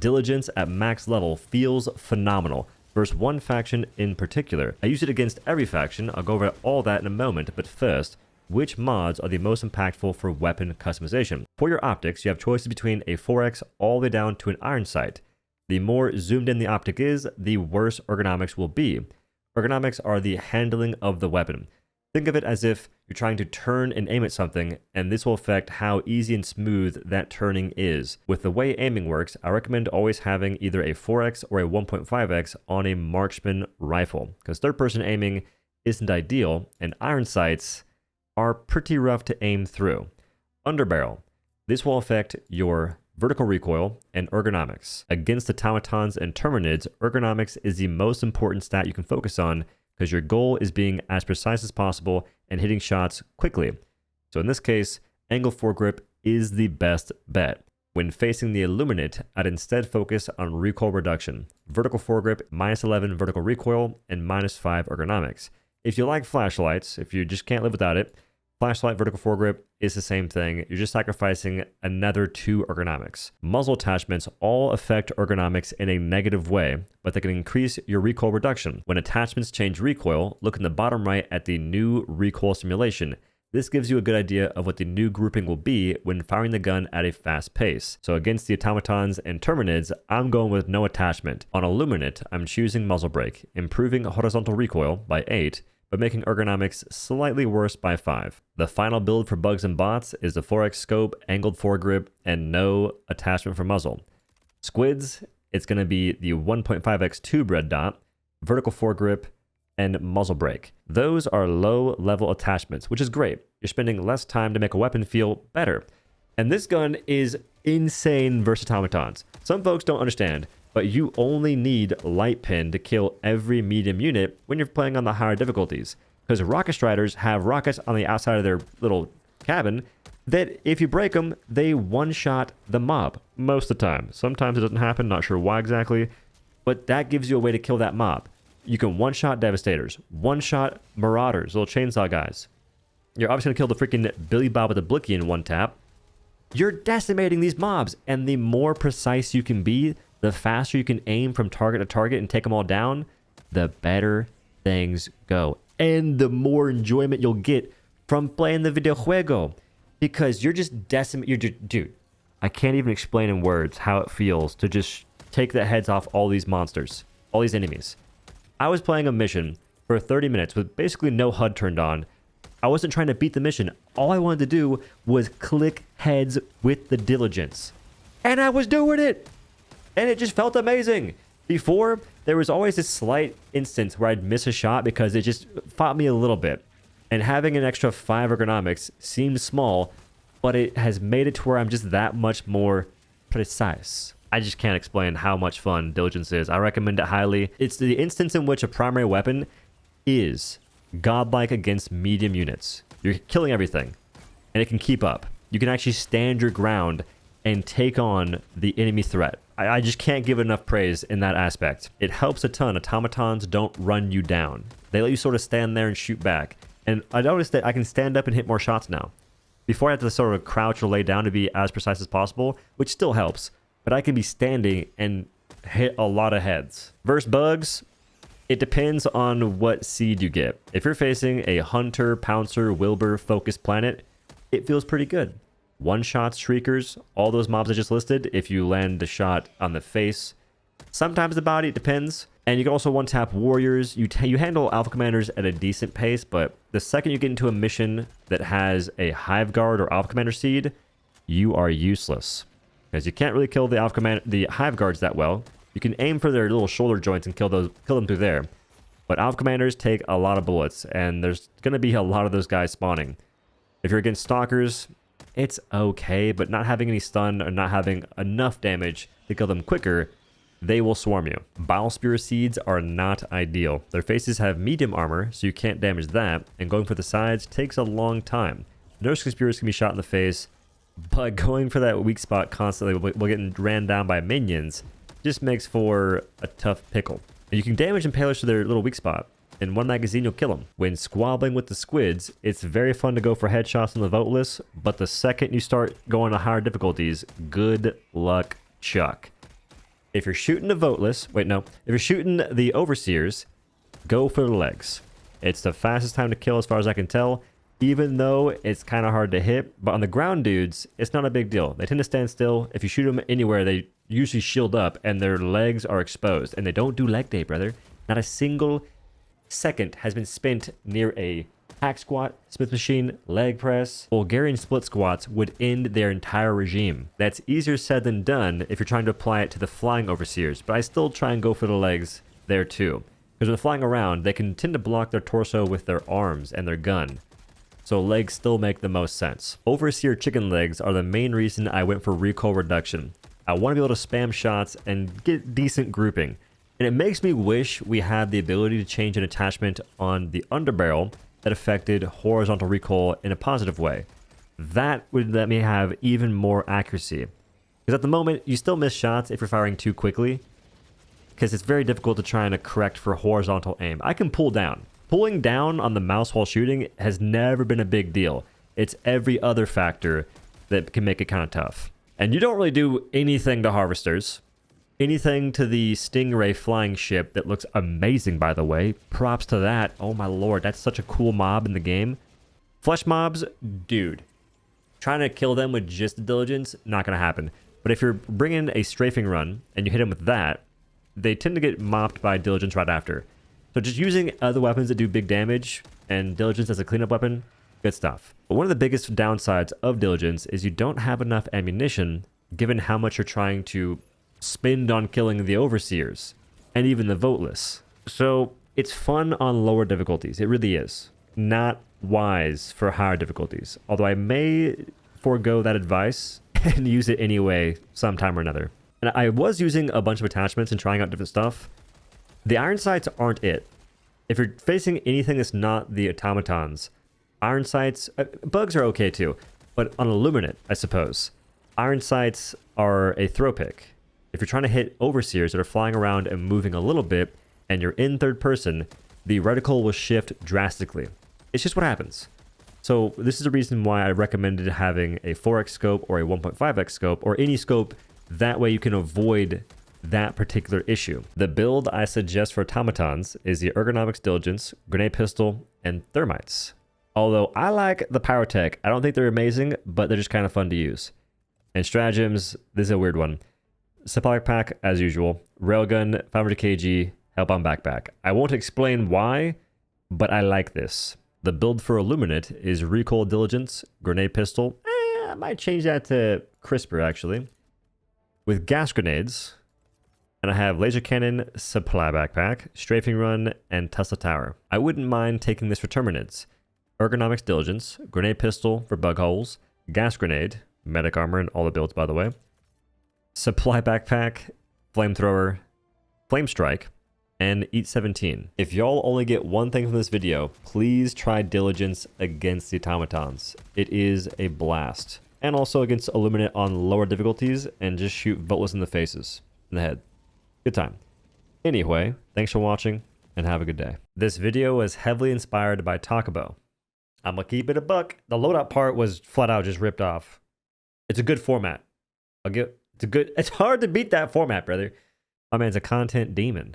Diligence at max level feels phenomenal versus one faction in particular. I use it against every faction. I'll go over all that in a moment, but first, which mods are the most impactful for weapon customization? For your optics, you have choices between a 4x all the way down to an iron sight. The more zoomed in the optic is, the worse ergonomics will be. Ergonomics are the handling of the weapon. Think of it as if you're trying to turn and aim at something, and this will affect how easy and smooth that turning is. With the way aiming works, I recommend always having either a 4x or a 1.5x on a marksman rifle, because third-person aiming isn't ideal, and iron sights are pretty rough to aim through. Underbarrel. This will affect your vertical recoil and ergonomics. Against automatons and terminids, ergonomics is the most important stat you can focus on, because your goal is being as precise as possible and hitting shots quickly. So in this case, angle foregrip is the best bet. When facing the illuminate, I'd instead focus on recoil reduction. Vertical foregrip, -11 vertical recoil, and -5 ergonomics. If you like flashlights, if you just can't live without it, flashlight vertical foregrip is the same thing. You're just sacrificing another 2 ergonomics. Muzzle attachments all affect ergonomics in a negative way, but they can increase your recoil reduction. When attachments change recoil, look in the bottom right at the new recoil simulation. This gives you a good idea of what the new grouping will be when firing the gun at a fast pace. So against the automatons and terminids, I'm going with no attachment. On illuminate, I'm choosing muzzle brake, improving horizontal recoil by 8, but making ergonomics slightly worse by 5. The final build for bugs and bots is the 4x scope, angled foregrip, and no attachment for muzzle. Squids, it's going to be the 1.5x tube red dot, vertical foregrip, and muzzle brake. Those are low-level attachments, which is great. You're spending less time to make a weapon feel better. And this gun is insane versus automatons. Some folks don't understand, but you only need light pin to kill every medium unit when you're playing on the higher difficulties. Because rocket striders have rockets on the outside of their little cabin that if you break them, they one-shot the mob most of the time. Sometimes it doesn't happen, not sure why exactly, but that gives you a way to kill that mob. You can one-shot Devastators, one-shot Marauders, little chainsaw guys. You're obviously going to kill the freaking Billy Bob with a Blicky in one tap. You're decimating these mobs, and the more precise you can be, the faster you can aim from target to target and take them all down, the better things go. And the more enjoyment you'll get from playing the videojuego. Because you're just dude, I can't even explain in words how it feels to just take the heads off all these monsters, all these enemies. I was playing a mission for 30 minutes with basically no HUD turned on. I wasn't trying to beat the mission. All I wanted to do was click heads with the Diligence. And I was doing it! And it just felt amazing. Before, there was always this slight instance where I'd miss a shot because it just fought me a little bit. And having an extra 5 ergonomics seems small, but it has made it to where I'm just that much more precise. I just can't explain how much fun Diligence is. I recommend it highly. It's the instance in which a primary weapon is godlike against medium units. You're killing everything, and it can keep up. You can actually stand your ground and take on the enemy threat. I just can't give enough praise in that aspect. It helps a ton. Automatons don't run you down. They let you sort of stand there and shoot back. And I noticed that I can stand up and hit more shots now. Before I had to sort of crouch or lay down to be as precise as possible, which still helps. But I can be standing and hit a lot of heads. Versus bugs, it depends on what seed you get. If you're facing a Hunter, Pouncer, Wilbur focused planet, it feels pretty good. One-shots, Shriekers, all those mobs I just listed, if you land the shot on the face. Sometimes the body, it depends. And you can also one-tap Warriors. You handle Alpha Commanders at a decent pace, but the second you get into a mission that has a Hive Guard or Alpha Commander seed, you are useless. Because you can't really kill the Hive Guards that well. You can aim for their little shoulder joints and kill them through there. But Alpha Commanders take a lot of bullets, and there's going to be a lot of those guys spawning. If you're against Stalkers, it's okay, but not having any stun or not having enough damage to kill them quicker, they will swarm you. Bile Spear Seeds are not ideal. Their faces have medium armor, so you can't damage that, and going for the sides takes a long time. Nurse Spears can be shot in the face, but going for that weak spot constantly while getting ran down by minions just makes for a tough pickle. And you can damage Impalers to their little weak spot. In one magazine, you'll kill them. When squabbling with the Squids, it's very fun to go for headshots on the vote list, but the second you start going to higher difficulties, good luck, Chuck. If you're shooting the voteless, wait, no. If you're shooting the overseers, go for the legs. It's the fastest time to kill as far as I can tell, even though it's kind of hard to hit. But on the ground dudes, it's not a big deal. They tend to stand still. If you shoot them anywhere, they usually shield up and their legs are exposed. And they don't do leg day, brother. Not a single second has been spent near a hack squat, Smith machine, leg press. Bulgarian split squats would end their entire regime. That's easier said than done if you're trying to apply it to the flying overseers, but I still try and go for the legs there too. Because when flying around, they can tend to block their torso with their arms and their gun. So legs still make the most sense. Overseer chicken legs are the main reason I went for recoil reduction. I want to be able to spam shots and get decent grouping. And it makes me wish we had the ability to change an attachment on the underbarrel that affected horizontal recoil in a positive way. That would let me have even more accuracy. Because at the moment, you still miss shots if you're firing too quickly, because it's very difficult to try and correct for horizontal aim. I can pull down. Pulling down on the mouse while shooting has never been a big deal. It's every other factor that can make it kind of tough. And you don't really do anything to harvesters. Anything to the Stingray flying ship that looks amazing, by the way. Props to that. Oh my lord, that's such a cool mob in the game. Flesh mobs, dude. Trying to kill them with just the Diligence, not going to happen. But if you're bringing a strafing run and you hit them with that, they tend to get mopped by Diligence right after. So just using other weapons that do big damage and Diligence as a cleanup weapon, good stuff. But one of the biggest downsides of Diligence is you don't have enough ammunition given how much you're trying to spend on killing the overseers and even the voteless. So it's fun on lower difficulties. It really is. Not wise for higher difficulties. Although I may forego that advice and use it anyway sometime or another. And I was using a bunch of attachments and trying out different stuff. The iron sights aren't it. If you're facing anything that's not the automatons, iron sights, bugs are okay too, but on illuminate, I suppose, iron sights are a throw pick. If you're trying to hit overseers that are flying around and moving a little bit, and you're in third person, the reticle will shift drastically. It's just what happens. So this is the reason why I recommended having a 4x scope or a 1.5x scope or any scope. That way you can avoid that particular issue. The build I suggest for automatons is the ergonomics Diligence, grenade pistol, and thermites. Although I like the pyrotech, I don't think they're amazing, but they're just kind of fun to use. And stratagems, this is a weird one. Supply pack, as usual. Railgun, 500 kg, hellbound backpack. I won't explain why, but I like this. The build for illuminate is recoil Diligence, grenade pistol. I might change that to crisper, actually. With gas grenades, and I have laser cannon, supply backpack, strafing run, and Tesla tower. I wouldn't mind taking this for Terminids. Ergonomics Diligence, grenade pistol for bug holes, gas grenade, medic armor, and all the builds, by the way. Supply backpack, flamethrower, flame strike, and eat 17. If y'all only get one thing from this video, please try Diligence against the automatons. It is a blast. And also against illuminate on lower difficulties and just shoot voteless in the faces, in the head. Good time. Anyway, thanks for watching and have a good day. This video was heavily inspired by takibo. I'm gonna keep it a buck. The loadout part was flat out just ripped off. It's a good format. It's hard to beat that format, brother. My man's a content demon.